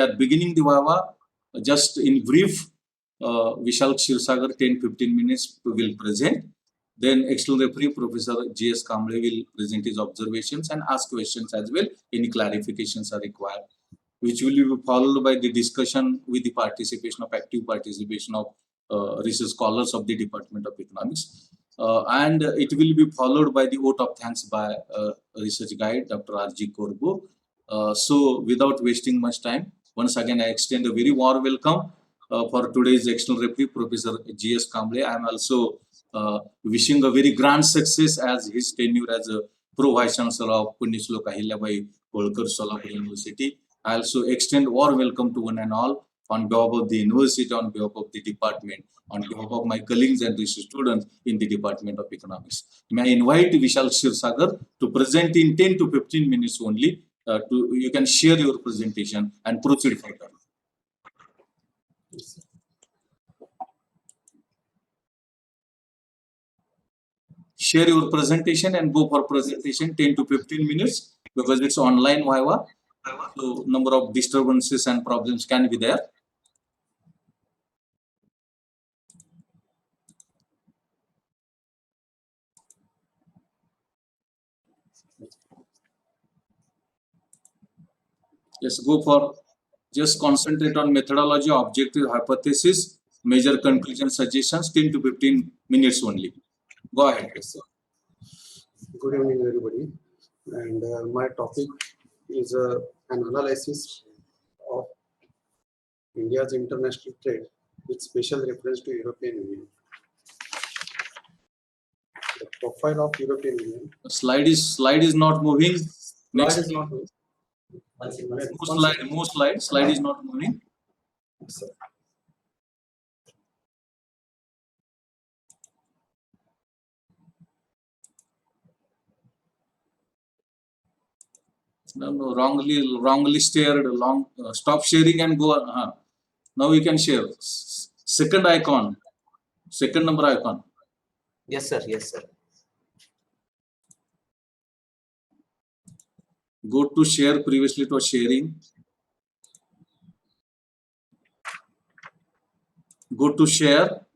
are beginning the Viva. Just in brief, Vishal Kshirsagar 10-15 minutes will present. Then external referee Professor G.S. Kamble will present his observations and ask questions as well. Any clarifications are required, which will be followed by the discussion with the active participation of research scholars of the Department of Economics. And it will be followed by the vote of thanks by research guide Dr. R.G. Corbo. So without wasting much time, once again I extend a very warm welcome for today's external referee Professor G.S. Kamble. I am also wishing a very grand success as his tenure as a Pro Vice Chancellor of Punyashloka Ahilyabai Holkar Solapur University. I also extend warm welcome to one and all on behalf of the university, on behalf of the department, on behalf of my colleagues and research students in the Department of Economics. May I invite Vishal Kshirsagar to present in 10 to 15 minutes only. You can share your presentation and proceed further. Share your presentation and go for presentation 10 to 15 minutes because it's online Viva. So number of disturbances and problems can be there. Yes, go for just concentrate on methodology, objective, hypothesis, major conclusion, suggestions, 10 to 15 minutes only. Go ahead. Yes, sir. Good evening, everybody. And my topic is an analysis of India's international trade with special reference to European Union. The profile of European Union. The slide is not moving. Next. Slide is not moving. Slide is not moving. Yes, sir. No, wrongly shared. Stop sharing and go. Now you can share. Second icon, second number icon. Yes, sir. Yes, sir. Go to share. Previously it was sharing. Go to share.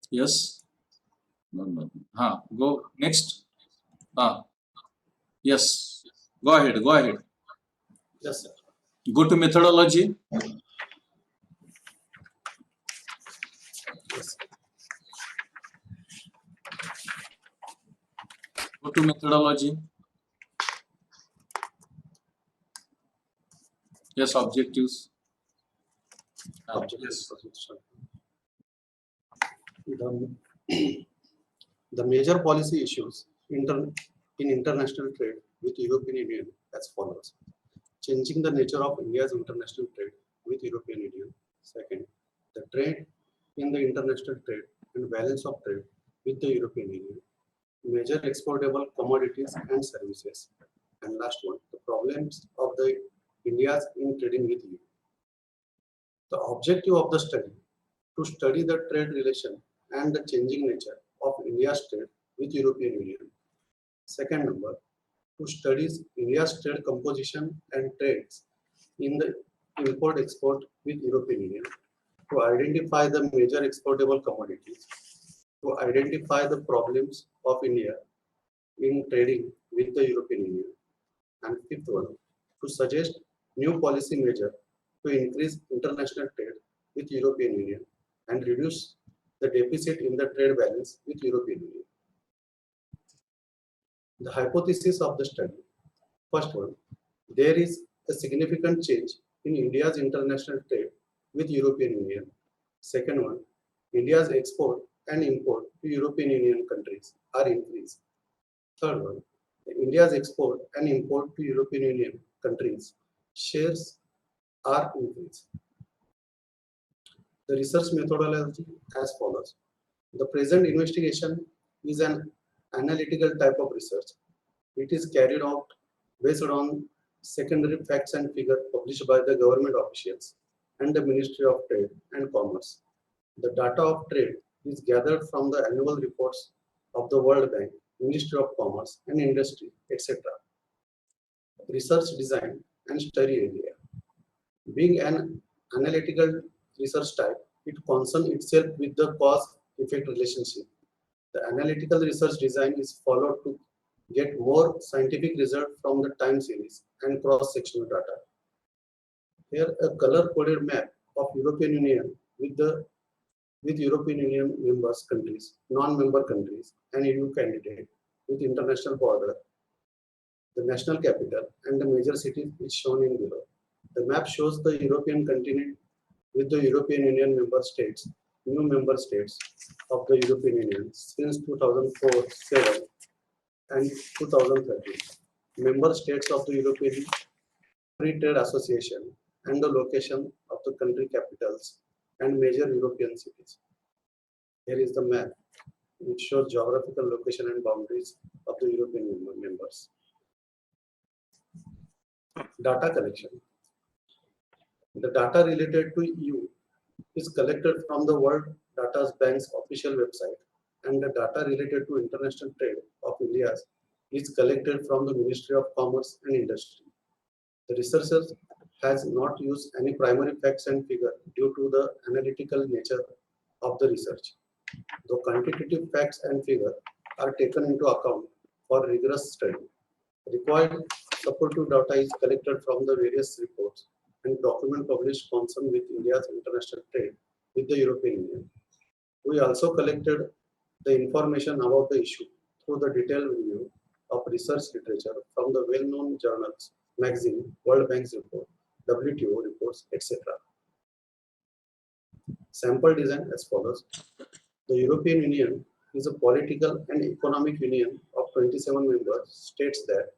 Yes. No. Go next. Yes. Go ahead. Yes, sir. Go to methodology. Yes. Go to methodology. Yes, objectives. Yes. The major policy issues in international trade with European Union as follows. Changing the nature of India's international trade with European Union. Second, the trade in the international trade and balance of trade with the European Union. Major exportable commodities and services. And last one, the problems of the India's in trading with EU. The objective of the study, to study the trade relation and the changing nature of India's trade with European Union. Second number, to study India's trade composition and trades in the import-export with European Union. To identify the major exportable commodities. To identify the problems of India in trading with the European Union. And fifth one, to suggest new policy measure to increase international trade with European Union and reduce the deficit in the trade balance with European Union. The hypothesis of the study. First one, there is a significant change in India's international trade with European Union. Second one, India's export and import to European Union countries are increased. Third one, India's export and import to European Union countries shares are increased. The research methodology as follows. The present investigation is an analytical type of research. It is carried out based on secondary facts and figures published by the government officials and the Ministry of Trade and Commerce. The data of trade is gathered from the annual reports of the World Bank, Ministry of Commerce and Industry, etc. Research design and study area. Being an analytical research type, it concerns itself with the cause-effect relationship. The analytical research design is followed to get more scientific result from the time series and cross-sectional data. Here, a color-coded map of European Union with European Union members countries, non-member countries, and EU candidate with international border, the national capital, and the major cities is shown in below. The map shows the European continent with the European Union member states, new member states of the European Union since 2004-7 and 2013. Member states of the European Free Trade Association and the location of the country capitals and major European cities. Here is the map which shows geographical location and boundaries of the European members. Data collection. The data related to EU is collected from the World Data Bank's official website, and the data related to international trade of India is collected from the Ministry of Commerce and Industry. The researchers has not used any primary facts and figure due to the analytical nature of the research. Though quantitative facts and figure are taken into account for rigorous study, required supportive data is collected from the various reports and document published concerned with India's international trade with the European Union. We also collected the information about the issue through the detailed review of research literature from the well-known journals, magazine, World Bank's report, WTO reports, etc. Sample design as follows. The European Union is a political and economic union of 27 member states that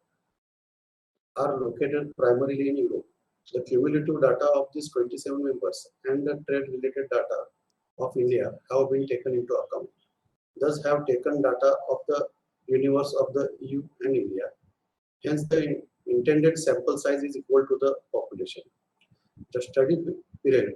are located primarily in Europe. The cumulative data of these 27 members and the trade-related data of India have been taken into account. Thus have taken data of the universe of the EU and India. Hence, the intended sample size is equal to the population. The study period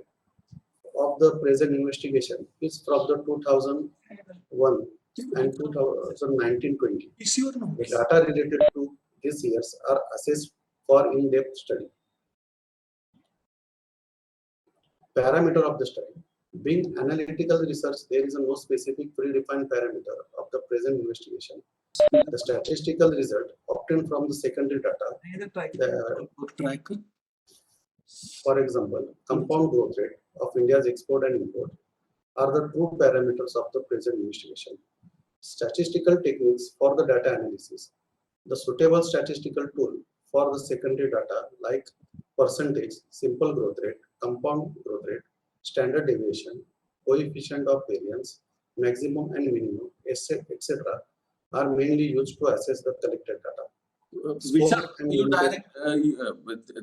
of the present investigation is from the 2001 and 2019-20. The data related to these years are assessed for in-depth study. Parameter of the study. Being analytical research, there is no specific predefined parameter of the present investigation. The statistical result obtained from the secondary data, for example, compound growth rate of India's export and import, are the true parameters of the present investigation. Statistical techniques for the data analysis. The suitable statistical tool for the secondary data like percentage, simple growth rate, compound growth rate, standard deviation, coefficient of variance, maximum and minimum, etc. are mainly used to assess the collected data.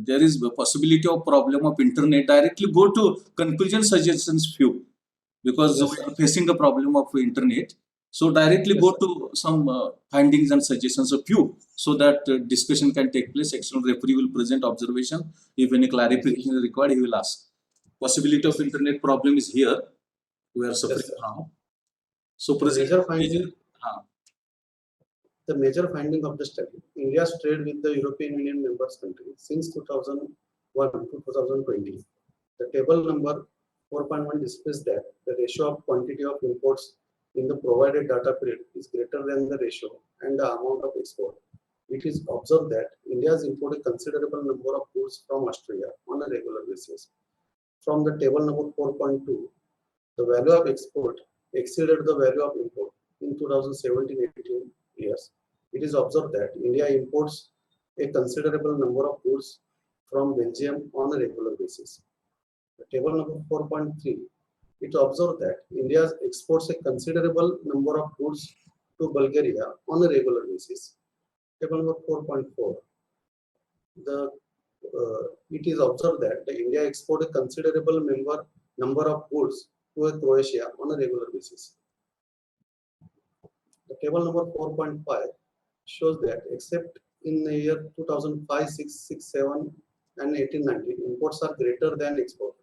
There is a possibility of problem of internet. Directly go to conclusion suggestions few, because Yes, we are facing a problem of internet. So directly Yes, go sir. to some findings and suggestions of few, so that discussion can take place. External referee will present observation. If any clarification is required, he will ask. Possibility of internet problem is here. We are suffering sir. from. So The present. major finding of the study, India's trade with the European Union members countries since 2001 to 2020. The table number 4.1 displays that the ratio of quantity of imports in the provided data period is greater than the ratio and the amount of export. It is observed that India has imported a considerable number of goods from Australia on a regular basis. From the table number 4.2, the value of export exceeded the value of import in 2017-18 years. It is observed that India imports a considerable number of goods from Belgium on a regular basis. The table number 4.3, it observed that India exports a considerable number of goods to Bulgaria on a regular basis. Table number 4.4, it is observed that India exports a considerable number of goods to Croatia on a regular basis. The table number 4.5 shows that except in the year 2005, 6, 6, 7 and 18, 19, imports are greater than export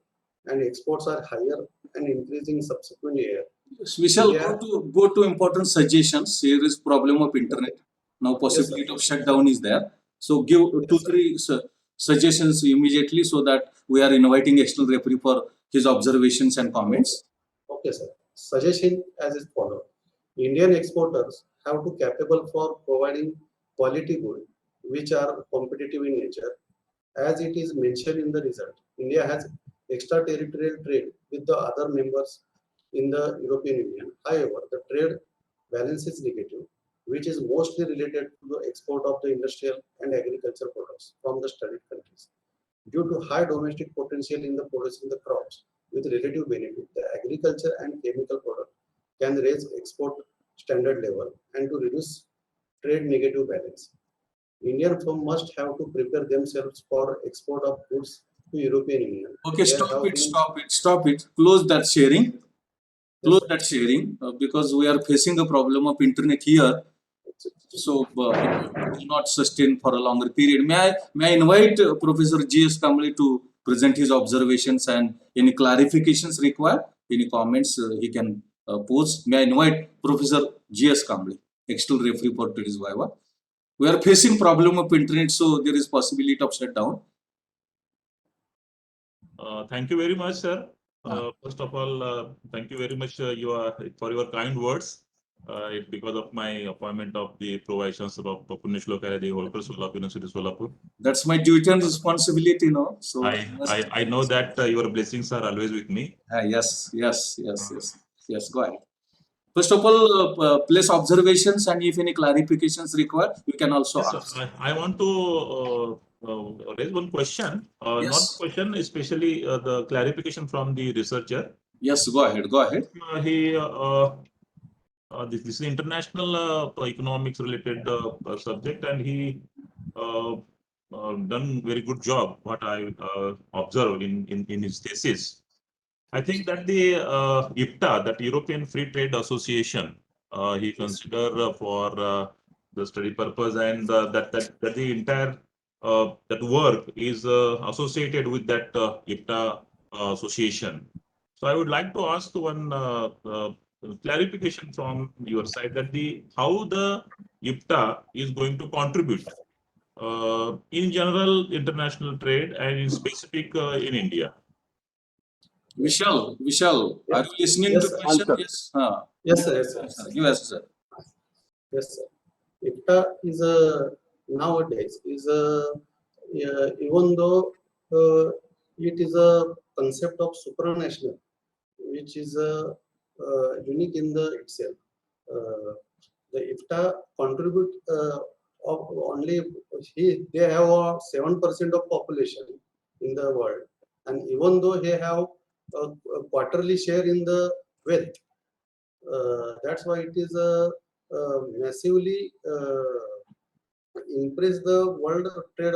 and exports are higher and increasing subsequent We shall India- go to important suggestions. Here is problem of internet. Now possibility of shutdown is there. So give two, sir. three suggestions immediately so that we are inviting external referee for his observations and comments. Okay, sir. Suggestion as is follow. Indian exporters have to capable for providing quality good which are competitive in nature. As it is mentioned in the result, India has extraterritorial trade with the other members in the European Union. However, the trade balance is negative, which is mostly related to the export of the industrial and agricultural products from the studied countries. Due to high domestic potential in the producing the crops with relative benefit, the agriculture and chemical product can raise export standard level and to reduce trade negative balance. Indian firm must have to prepare themselves for export of goods to European Union. Okay, There stop have it, been stop it, stop it. Close that sharing. yes, Close sir. that sharing because we are facing a problem of internet here. So it will not sustain for a longer period. May I invite Professor G.S. Kamble to present his observations and any clarifications required, any comments he can pose. May I invite Professor G.S. Kamble, external referee for today's Viva. We are facing problem of internet, so there is possibility of shutdown. Thank you very much, sir. First of all, thank you very much for your kind words. It's because of my appointment of the provisions of Punyashloka Hare Holkar Solapur University Solapur. That's my duty and responsibility, no? So I know that your blessings are always with me. yes. Go ahead. First of all, place observations and if any clarifications required, you can also Yes, ask. I want to raise one question. Yes. Not question, especially the clarification from the researcher. Yes, go ahead. This is international economics related subject, and he done very good job. What I observed in his thesis, I think that the IFTA, that European Free Trade Association, he consider for the study purpose, and that the entire that work is associated with that IFTA association. So I would like to ask one clarification from your side that the how the IFTA is going to contribute in general international trade and in specific in India. Vishal, are you listening Yes, to sir. question? Answer. Yes. Yes, sir. Yes, sir. Give us, sir. Yes, sir. IFTA is a nowadays is a even though it is a concept of supranational, which is unique in the itself. The IFTA contribute of only they have 7% of population in the world, and even though they have a quarterly share in the wealth, that's why it is a massively impress the world trade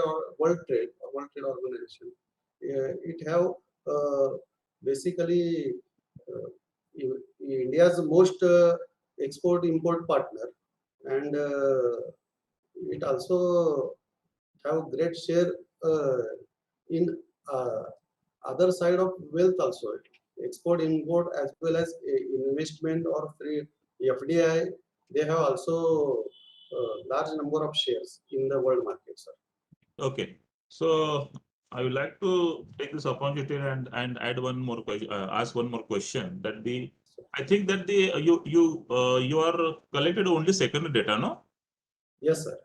organization. It have basically India's most export import partner, and it also have great share in uh, other side of wealth also, export import as well as investment or free FDI. They have also large number of shares in the world market, sir. Okay, so I would like to take this opportunity and add one more question, ask one more question. That the I think that the you are collected only secondary data, no? Yes, sir.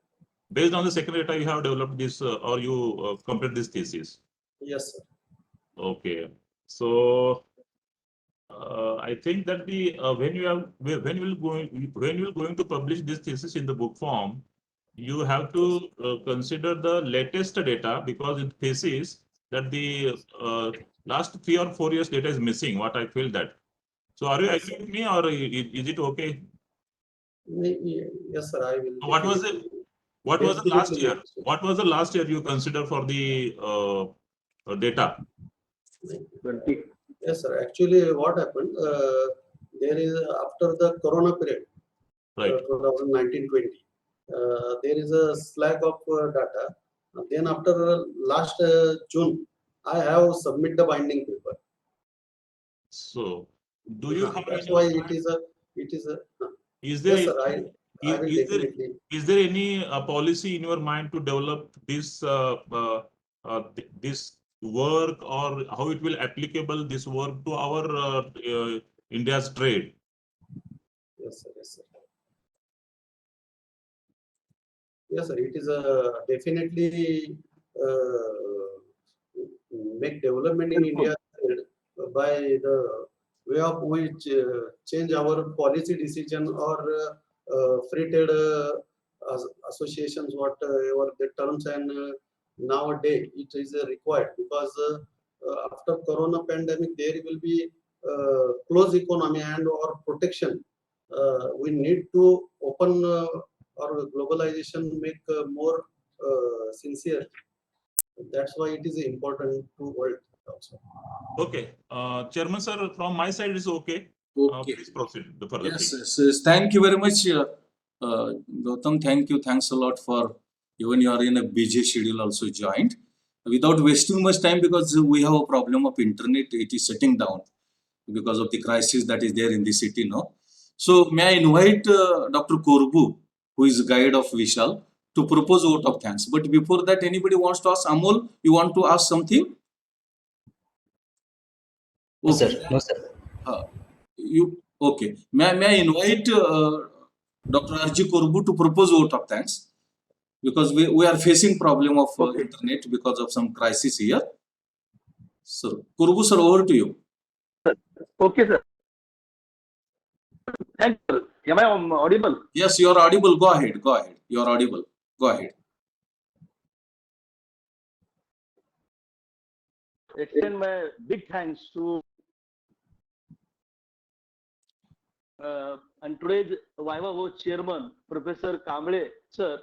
Based on the secondary data, you have developed this or you complete this thesis. Yes, sir. Okay, so I think that the when you will going to publish this thesis in the book form, you have to consider the latest data, because in thesis that the last 3 or 4 years data is missing. What I feel that. So are you Yes, agree with me, or is it okay? Yes, sir. I will. What was it? What was the last Definitely year? make it. What was the last year you consider for the data? 20. Yes, sir. Actually, what happened? There is after the Corona period, Right. 2019-20, there is a slack of data. Then after last June, I have submit the binding paper. So Do you have That's in why your mind? it is a, Is there yes, sir, I is, will is there definitely. is there any policy in your mind to develop this work, or how it will applicable this work to our India's trade? Yes, sir, yes, sir. Yes, sir, it is definitely make development in India by the way of which change our policy decision or free trade associations, whatever the terms, and nowadays it is required because after Corona pandemic there will be close economy and or protection. We need to open or globalization make more sincere. That's why it is important to world also. Okay, Chairman sir, from my side is okay. Okay. Please proceed the further Yes, thing. yes, yes. Thank you very much, Gautam. Thank you. Thanks a lot for even you are in a busy schedule also joined. Without wasting much time, because we have a problem of internet, it is shutting down because of the crisis that is there in the city now. So may I invite Dr. Korbu, who is guide of Vishal, to propose vote of thanks. But before that, anybody wants to ask? Amol, you want to ask something? No, sir. Okay. No, sir. You okay? May I invite Dr. R.G. Korbu to propose vote of thanks, because we are facing problem of Okay. internet because of some crisis here. So Korbu sir, over to you. Okay, sir. Thank you. Am I audible? Yes, you are audible. Go ahead. Go ahead. You are audible. Go ahead. Extend my big thanks to and today's Viva Vote chairman, Professor Kamble, sir.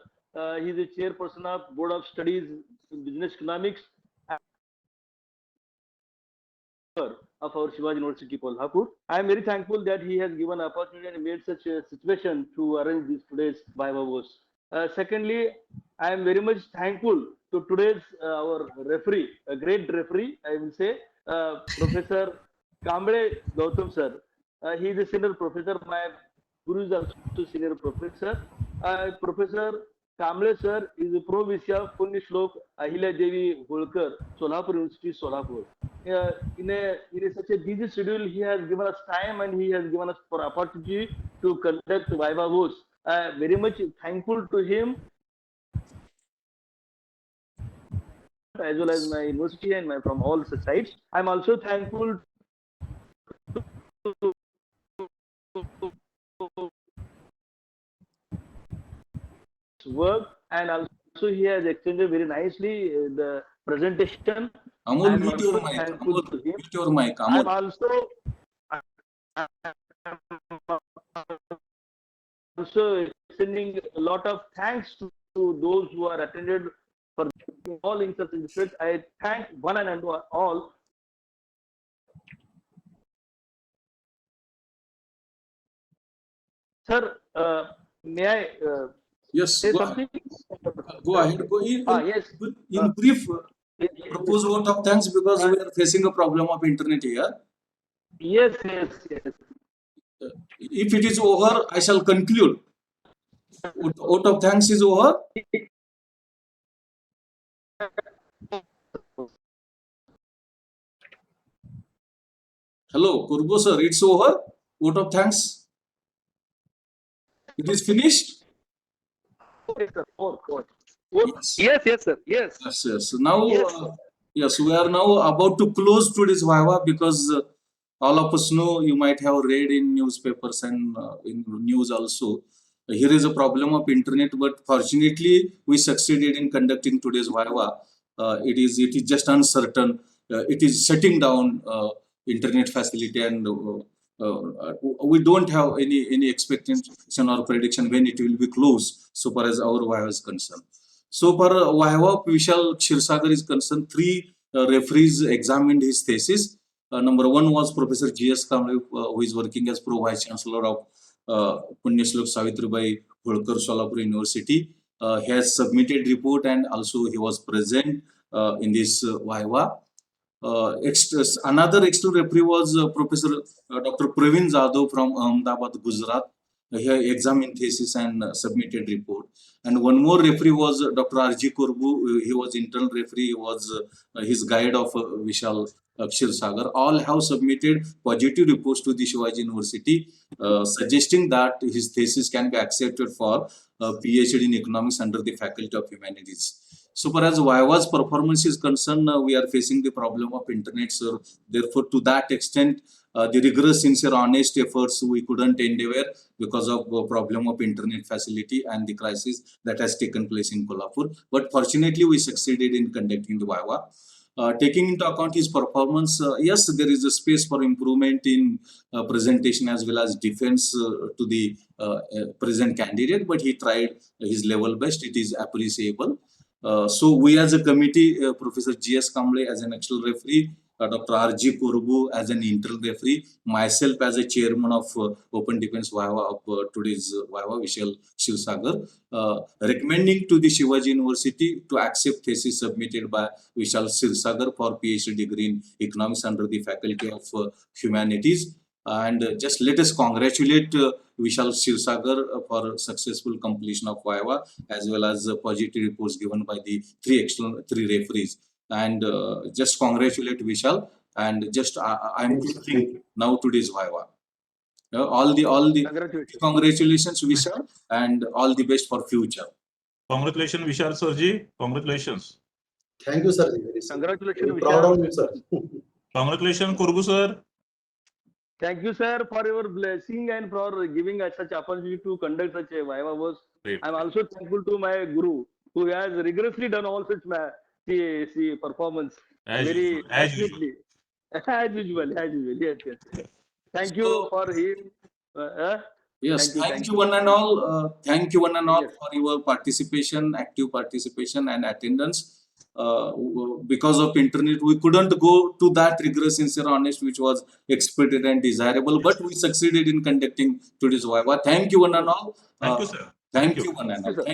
He is the chairperson of Board of Studies in Business Economics of our Shivaji University, Kolhapur. I am very thankful that he has given opportunity and made such a situation to arrange this today's Viva Vote. Secondly, I am very much thankful to today's our referee, a great referee, I will say, Professor Kamble Gautam sir. He is a senior professor. My guru is also senior professor. Professor Kamble sir is a pro Visya Punya Shlok Ahilya Devi Holkar, Solapur University, Solapur. In such a busy schedule, he has given us time and he has given us for opportunity to conduct Viva Votes. Very much thankful to him, as well as my university and my from all sides. I'm also thankful to his work, and also he has extended very nicely the presentation. Amol, I'm mute your also mic. thankful Amol, to him. mute your mic. I'm Amol. also extending a lot of thanks to those who are attended for all in such respect. I thank one and all. Sir, may I Yes, say go ahead. something? Go ahead. Go Yes. in brief. Yes, Propose vote of thanks, because we are facing a problem of internet here. yes. If it is over, I shall conclude. Vote of thanks is over. Hello, Kurbo sir, it's over. Vote of thanks. It is finished. Yes, sir. Yes. Yes, sir. Yes. Yes, yes. Now, Yes. yes, we are now about to close today's Viva, because all of us know, you might have read in newspapers and in news also. Here is a problem of internet, but fortunately, we succeeded in conducting today's Viva. It is just uncertain. It is shutting down internet facility, and we don't have any expectation or prediction when it will be closed, so far as our Viva is concerned. So far, Viva of Vishal Kshirsagar is concerned, three referees examined his thesis. Number one was Professor G.S. Kamble, who is working as Pro Vice Chancellor of Punya Shlok Savitribai Holkar Solapur University. He has submitted report, and also he was present in this Viva. Another external referee was Professor Dr. Praveen Jadhav from Ahmedabad, Gujarat. He examined thesis and submitted report. And one more referee was Dr. R.G. Korbu. He was internal referee. He was his guide of Vishal Kshirsagar. All have submitted positive reports to the Shivaji University, suggesting that his thesis can be accepted for PhD in economics under the Faculty of Humanities. So far as Viva's performance is concerned, we are facing the problem of internet. So therefore, to that extent, the rigorous, sincere, honest efforts we couldn't endeavor because of problem of internet facility and the crisis that has taken place in Kolhapur. But fortunately, we succeeded in conducting the Viva. Taking into account his performance, yes, there is a space for improvement in presentation as well as defense to the present candidate, but he tried his level best. It is appreciable. So we as a committee, Professor G.S. Kamble as an external referee, Dr. R.G. Kurbu as an internal referee, myself as a chairman of Open Defense Viva of today's Viva, Vishal Kshirsagar, recommending to the Shivaji University to accept thesis submitted by Vishal Kshirsagar for PhD degree in economics under the Faculty of Humanities. And just let us congratulate Vishal Kshirsagar for successful completion of Viva as well as positive reports given by the three referees. And just congratulate Vishal, and just I'm closing now today's Viva. All the Congratulations. congratulations Vishal, and all the best for future. Congratulations, Vishal Sirji. Congratulations. Thank you, sir. Congratulations, Very proud Vishal. of you, sir. Congratulations, Kurbu sir. Thank you, sir, for your blessing and for giving us such opportunity to conduct such a Viva was. Great. I'm also thankful to my guru who has rigorously done all such performance As very usual, as usual. accurately. As usual. Yes. Thank you So- for him. Yes, Thank thank you. you one and all. Thank you one and all Yes. for your participation, active participation and attendance. Because of internet, we couldn't go to that rigorous, sincere, honest, which was expected and desirable, but we succeeded in conducting today's Viva. Thank you one and all. Thank you, sir. Thank you one and Thank you, all. sir.